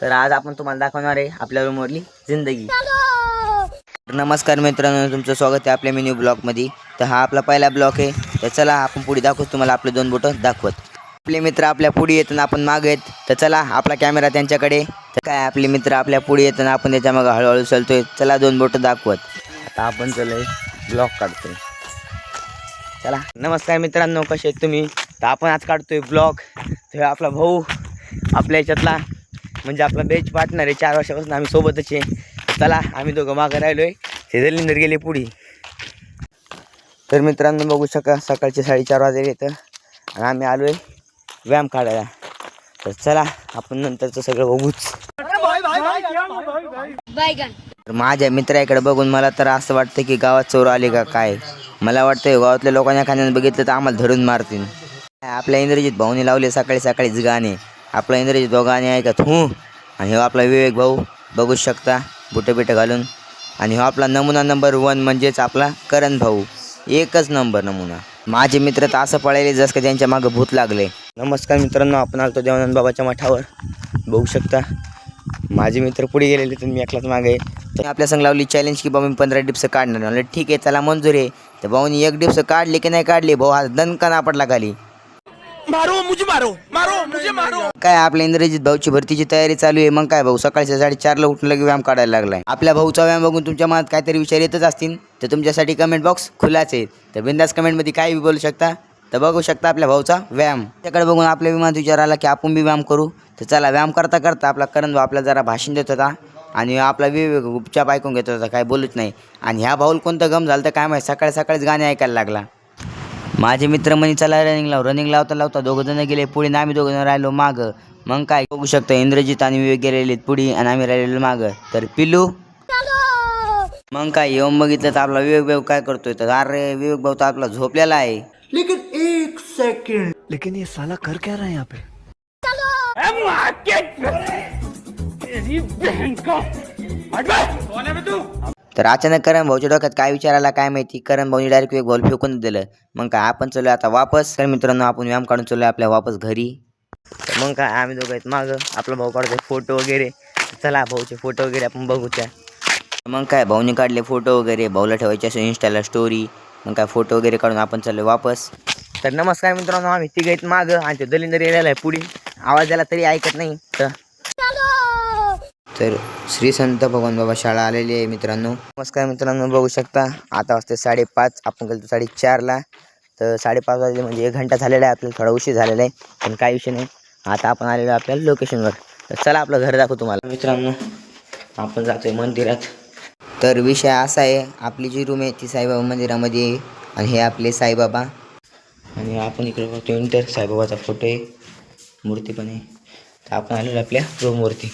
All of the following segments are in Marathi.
तर आज आपण तुम्हाला दाखवणार आहे आपल्या रूमवरली जिंदगी। नमस्कार मित्रांनो, तुमचं स्वागत आहे आपल्या मिनी ब्लॉगमध्ये। तर हा आपला पहिला ब्लॉग आहे, तर चला आपण पुढे दाखवतो तुम्हाला आपले दोन बोटं दाखवत। आपले मित्र आपल्या पुढे येतात, आपण मागे येत, तर चला आपला कॅमेरा त्यांच्याकडे। तर काय आपले मित्र आपल्या पुढे येतात, आपण त्याच्या मागे हळूहळू चलतोय, चला दोन बोटं दाखवत। आता आपण चलोय ब्लॉग काढतोय, चला। नमस्कार मित्रांनो, कसे आहेत तुम्ही? तर आपण आज काढतोय ब्लॉग। तर आपला भाऊ आपल्या याच्यातला म्हणजे आपला बेच पार्टनर आहे, 4 वर्षापासून आम्ही सोबतच आहे। चला आम्ही दोघं मागं राहिलोय, ते दलिंदर गेले पुढे। तर मित्रांनो बघू शका, सकाळचे 4:30 वाजले तर आणि आम्ही आलोय व्यायाम काढायला। तर चला आपण नंतरचं सगळं बघूच। तर माझ्या मित्राकडे बघून मला तर असं वाटतं की गावात चोर आले का काय। मला वाटतं गावातल्या लोकांच्या खाण्यानं बघितलं तर आम्हाला धरून मारतील। आपल्या इंद्रजित भाऊने लावले सकाळी सकाळीच गाणे। आपला इंद्रजित भाऊ गाणे ऐकत आणि हो आपला विवेक भाऊ बघू शकता बुटे बिटे घालून। आणि हो आपला नमुना नंबर 1 म्हणजेच आपला करण भाऊ, एकच नंबर नमुना। माझे मित्र तर असं पळाले जसं का त्यांच्या मागं भूत लागले। नमस्कार मित्रांनो, आपण आलतो देवानंद बाबाच्या मठावर, बघू शकता माझे मित्र पुढे गेलेले तर मी एकलाच मागे। तर आपल्या संग लावली चॅलेंज की बाबा मी 15 डिप्स काढणार। म्हणलं ठीक आहे चला मंजूर आहे। तर भाऊनी 1 डिप्स काढली की नाही काढली, भाऊ हा दणका नापटला खाली। मारो मुझे मारो काय आपल्या इंद्रजित भाऊची भरतीची तयारी चालू आहे। मग काय भाऊ सकाळच्या 4:30ला उठून लगे व्यायाम काढायला लागलाय। आपल्या भाऊचा व्यायाम बघून तुमच्या मनात काहीतरी विचार येतच असतील, तर तुमच्यासाठी कमेंट बॉक्स खुलाच आहे। तर बिंदास कमेंटमध्ये काय बी बोलू शकता। तर बघू शकता आपल्या भाऊचा व्यायाम, त्याकडे बघून आपल्या विमान विचार आला की आपण बी व्यायाम करू। तर चला व्यायाम करता करता आपला करण भाऊ आपला जरा भाषण देत होता आणि आपला विवेक उपचाप ऐकून घेत होता, काय बोलूच नाही। आणि ह्या भाऊला कोणतं गम झालं तर काय माहिती, सकाळी सकाळीच गाणे ऐकायला लागला। माझे मित्र म्हणे चला रनिंग लावता लावता दोघं जण गेले पुढे, आम्ही दोघं जण राहिलो मागं। मग काय बघू शकता इंद्रजित आणि विवेक गेलेले पुढे आणि आम्ही राहिलेलो मागं। तर पिल्लू मग काय येऊन बघितलं तर आपला विवेक भाऊ काय करतोय, तर अरे विवेक भाऊ तर आपला झोपलेला आहे। लेकिन 1 सेकंड, लेकिन ये साला कर क्या रहा है यहाँ पे? तर अचानक करण भाऊच्या डोक्यात काय विचार आला काय माहिती, करण भाऊनी डायरेक्ट एक बॉल फेकून दिलं। मग काय आपण चलो आता वापस। तर मित्रांनो आपण व्यायाम काढून चलो आपल्या वापस घरी। तर मग काय आम्ही दोघं आहेत मागं, आपला भाऊ काढतोय फोटो वगैरे। चला भाऊचे फोटो वगैरे आपण बघूच्या। मग काय भाऊनी काढले फोटो वगैरे, भाऊला ठेवायचे असे इंस्टाला स्टोरी। मग काय फोटो वगैरे काढून आपण चाललो वापस। तर नमस्कार मित्रांनो, आम्ही तिघ आहेत मागं आणि ते दलिंदर येलेला आहे पुढे, आवाज याला तरी ऐकत नाही। तर श्री संत भगवान बाबा शाळा आलेली आहे मित्रांनो। नमस्कार मित्रांनो, बघू शकता आता वाजते 5:30, आपण गेलो 4:30ला। तर 5:30 वाजले म्हणजे 1 घंटा झालेला आहे, आपल्याला थोडा उशीर झालेला आहे पण काही विषय नाही। आता आपण आलेलो आपल्या लोकेशनवर। तर चला आपलं घर दाखवतो तुम्हाला। मित्रांनो आपण जातोय मंदिरात। तर विषय असा आहे, आपली जी रूम आहे ती साईबाबा मंदिरामध्ये आहे आणि हे आपले साईबाबा। आणि आपण इकडे बघतोय तर साईबाबाचा फोटो आहे, मूर्ती पण आहे। तर आपण आलेलो आपल्या रूमवरती,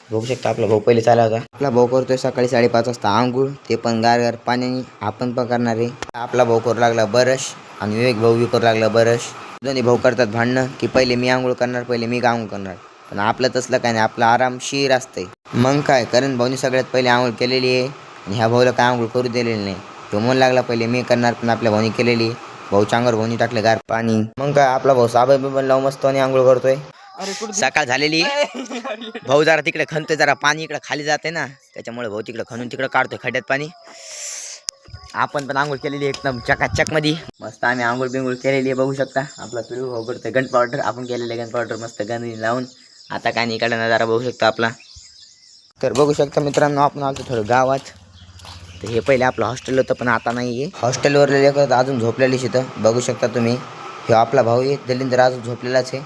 बघू शकता आपला भाऊ पहिले चाला होता। आपला भाऊ करतोय सकाळी 5:30 वाजता आंघोळ, ते पण गार पाण्याने। आपण पण करणार आहे। आपला भाऊ करू लागला ब्रश आणि विवेक भाऊ बी करू लागला ब्रश। दोन्ही भाऊ करतात भांडणं की पहिले मी आंघोळ करणार, पहिले मी आंघोळ करणार। पण आपलं तसलं काय नाही, आपलं आरामशीर असतंय। मग काय करण भाऊनी सगळ्यात पहिले आंघोळ केलेली आहे आणि ह्या भाऊला काय आंघोळ करू दिलेली नाही। तो म्हणू लागला पहिले मी करणार, पण आपल्या भाऊनी केलेली। भाऊच्या अंगावर भाऊनी टाकले गार पाणी। मग काय आपला भाऊ साबण बिबण लावून मस्त आणि आंघोळ करतोय। सकाळ झालेली, भाऊ जरा तिकडे खणतोय, जरा पाणी इकडे खाली जाते ना, त्याच्यामुळे भाऊ तिकडे खणून तिकडे काढतोय खड्ड्यात पाणी। आपण पण आंघोळ केलेली एकदम चकाचक मध्ये, मस्त आम्ही आंघोळ बिंघोळ केलेली आहे। बघू शकता आपला पिळू भाऊ करतोय गन पावडर, आपण केलेले गन पावडर मस्त गन लावून। आता काय नाही इकडे नजारा बघू शकता आपला। तर बघू शकता मित्रांनो, आपण आलो थोडं गावात। तर हे पहिले आपलं हॉस्टेल होतं पण आता नाही आहे। हॉस्टेलवर लेकर अजून झोपलेलीच इथं, बघू शकता तुम्ही। हे आपला भाऊ आहे दलिंदर, अजून झोपलेलाच आहे।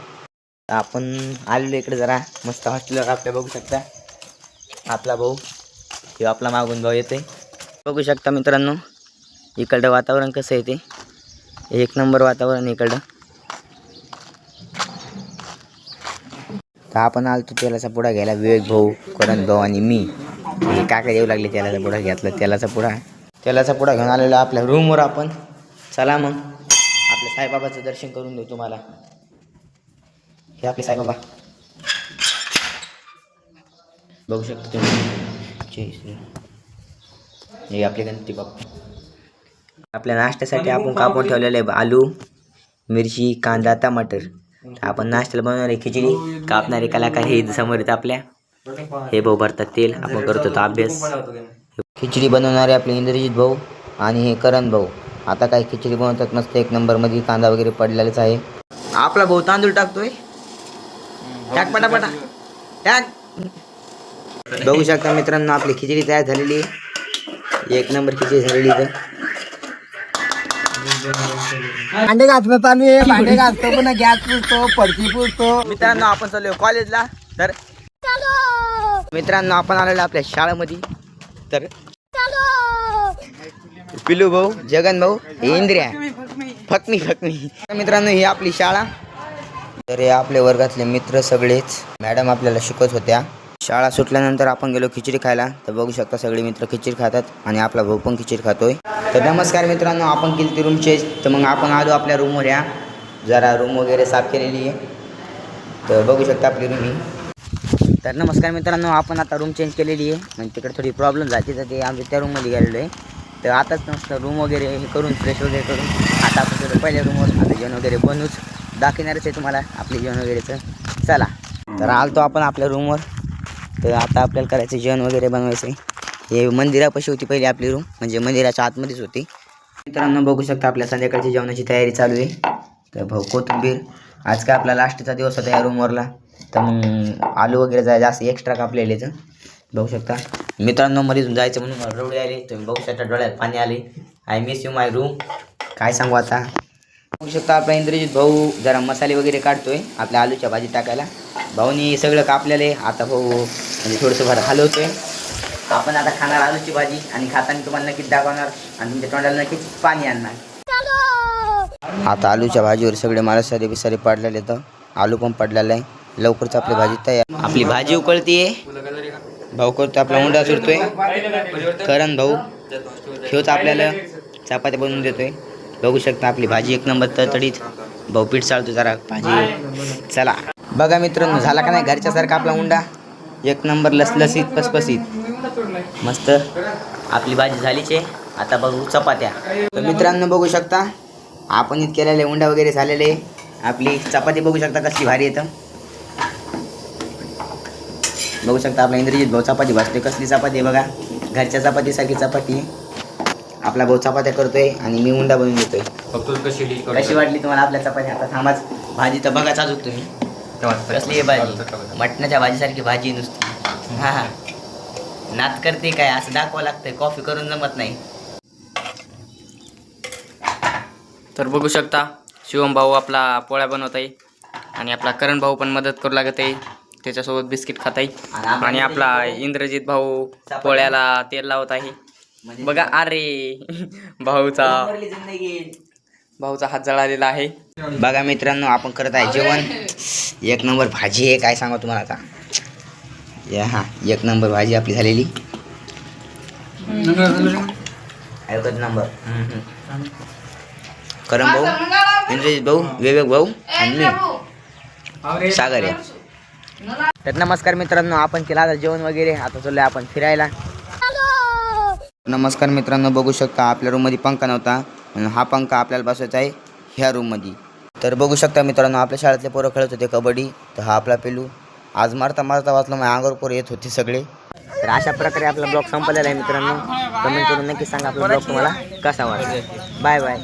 आपण आलेलो इकडे जरा मस्त हॉस्टेलवर, आपल्या बघू शकता आपला भाऊ, हे आपला मागून भाऊ येते। बघू शकता मित्रांनो इकडं वातावरण कसं आहे, ते 1 नंबर वातावरण इकडं। तर आपण आलतो तेलाचा पुडा घ्यायला, विवेक भाऊ, करण भाऊ आणि मी। काका येऊ लागले तेलाचा पुडा घेतला, तेलाचा पुडा घेऊन आलेला आपल्या रूमवर आपण। चला मग आपल्या साईबाबाचं दर्शन करून देऊ तुम्हाला। हे आपले साईबाबा बघू शकता तुम्ही, जय श्री। हे आपले गणपती बाप्पा। आपल्या नाश्त्यासाठी आपण कापून ठेवलेले आहे आलू, मिरची, कांदा, टमाटर। आपण नाश्त्याला बनवणारे खिचडी, कापणारे कलाकार हे समोर आहेत आपल्या। हे भाऊ भरतात तेल, आपण करतो तो अभ्यास. खिचडी बनवणारे आपले इंद्रजित भाऊ आणि हे करण भाऊ. आता काय खिचडी बनवतात मस्त एक नंबर मध्ये, कांदा वगैरे पडलेलाच आहे. आपला भाऊ तांदूळ टाकतोय. टाक पटापटा टाक. बघू शकता मित्रांनो आपली खिचडी तयार झालेली आहे. एक नंबर खिचडी झालेली आहे. भांडे घासणं चालू आहे. भांडे घासतो पुन्हा गॅस पुसतो, फरशी पुसतो. मित्रांनो आपण चाललोय कॉलेजला. तर मित्रांनो आपण आलेलो आपल्या शाळेमध्ये. तर पिलू भाऊ, जगन भाऊ, इंद्रिया, फकमी. मित्रांनो ही आपली शाळा. तर हे आपले वर्गातले मित्र सगळेच. मॅडम आपल्याला शिकवत होत्या. शाळा सुटल्यानंतर आपण गेलो खिचडी खायला. तर बघू शकता सगळे मित्र खिचडी खातात आणि आपला भाऊ पण खिचडी खातोय. तर नमस्कार मित्रांनो, आपण केली ती रूम चेंज. तर मग आपण आलो आपल्या रूमवर. या जरा रूम वगैरे साफ केलेली आहे. तर बघू शकता आपली रूम ही. तर नमस्कार मित्रांनो, आपण आता रूम चेंज केलेली आहे. म्हणजे तिकडे थोडी प्रॉब्लेम झाली तर ते आमच्या त्या रूममध्ये गेलेलो आहे. तर आताच नसतं रूम वगैरे हे करून फ्रेश वगैरे करून आता आपण गेलो पहिल्या रूमवर. आता जेवण वगैरे बनवूच दाखवणारच आहे तुम्हाला आपले जेवण वगैरेचं. चला तर आलतो आपण आपल्या रूमवर. तर आता आपल्याला करायचं जेवण वगैरे बनवायचं आहे. हे मंदिरापाशी होती पहिली आपली रूम, म्हणजे मंदिराच्या आतमध्येच होती. मित्रांनो बघू शकता आपल्या संध्याकाळची जेवणाची तयारी चालू आहे. तर भाऊ कोथिंबीर. आज काय आपला लास्टचा दिवस होता या रूमवरला. तर मग आलू वगैरे जास्त एक्स्ट्रा कापलेले. तर बघू शकता मित्रांनो, मध्येच जायचं म्हणून मला रडू आले. तुम्ही बघू शकता डोळ्यात पाणी आले. I miss you my room. काय सांगू आता. बघू शकता आपला इंद्रजित भाऊ जरा मसाले वगैरे काढतोय आपल्या आलूच्या भाजी टाकायला. भाऊनी सगळं कापलेलं आहे. आता भाऊ म्हणजे थोडंसं भर हलवतोय. आपण आता खाणार आलूची भाजी आणि खाताना तुम्हाला नक्कीच दाखवणार आणि तुमच्या तोंडाला नक्कीच पाणी आणणार. आता आलूच्या भाजीवर सगळे मसाले बिसारे पडलेले. तर आलू पण पडलेला आहे. लवकरच आपली भाजी तयार. आपली भाजी उकळतीये. भाऊ करतो आपला उंडा सुरतोय. करण भाऊ खेळतो आपल्याला चपात्या बनवून देतोय. बघू शकता आपली भाजी एक नंबर तडतडीत. भाऊ पीठ चालतो जरा भाजी. चला बघा मित्रांनो, झाला का नाही घरच्यासारखा आपला उंडा. एक नंबर लसलसीत फसफसीत मस्त आपली भाजी झालीच आहे. आता बघू चपात्या. तर मित्रांनो बघू शकता आपण केलेले उंडा वगैरे झालेले. आपली चपाती बघू शकता कसली भारी येतं. बघू शकता आपला इंद्रजित भाऊ चपाती भाजतोय. कसली चपाती आहे बघा, घरच्या चपातीसारखी चपाती. आपला भाऊ चपात्या करतोय आणि मी उंडा बनवून देतोय. कशी वाटली तुम्हाला आपल्या चपाती. आता थांबाच भाजी तर बघाच अजून तुम्ही कसली आहे भाजी. मटणाच्या भाजीसारखी भाजी नुसती. हा नात करते काय असं दाखवावं लागतंय. कॉफी करून जमत नाही. तर बघू शकता शिवम भाऊ आपला पोळ्या बनवत आहे आणि आपला करण भाऊ पण मदत करू लागत आहे. त्याच्यासोबत बिस्किट खात आहे आणि आपला इंद्रजित भाऊ पोळ्याला तेल लावत आहे. बघा अरे भाऊचा हात जळालेला आहे. बघा मित्रांनो आपण करत आहे जेवण. एक नंबर भाजी आहे. काय सांगा तुम्हाला आता. हा एक नंबर भाजी आपली झालेली. एकच नंबर. करण भाऊ, इंद्रजित भाऊ, विवेक भाऊ आणि मी सागर आहे. तर नमस्कार मित्रांनो, आपण केला आता जेवण वगैरे. आता चाललोय आपण फिरायला. नमस्कार मित्रांनो, बघू शकता आपल्या रूममध्ये पंखा नव्हता म्हणून हा पंखा आपल्याला बसवायचा आहे ह्या रूममध्ये. तर बघू शकता मित्रांनो आपल्या शाळेतले पोरं खेळत होते कबड्डी. तर हा आपला पेलू आज मारता वाचला माझ्या अंगावर पोरं येत होते सगळे. तर अशा प्रकारे आपला ब्लॉग संपलेला आहे मित्रांनो. कमेंट करून नक्की सांगा आपला ब्लॉग तुम्हाला कसा वाटला. Bye bye.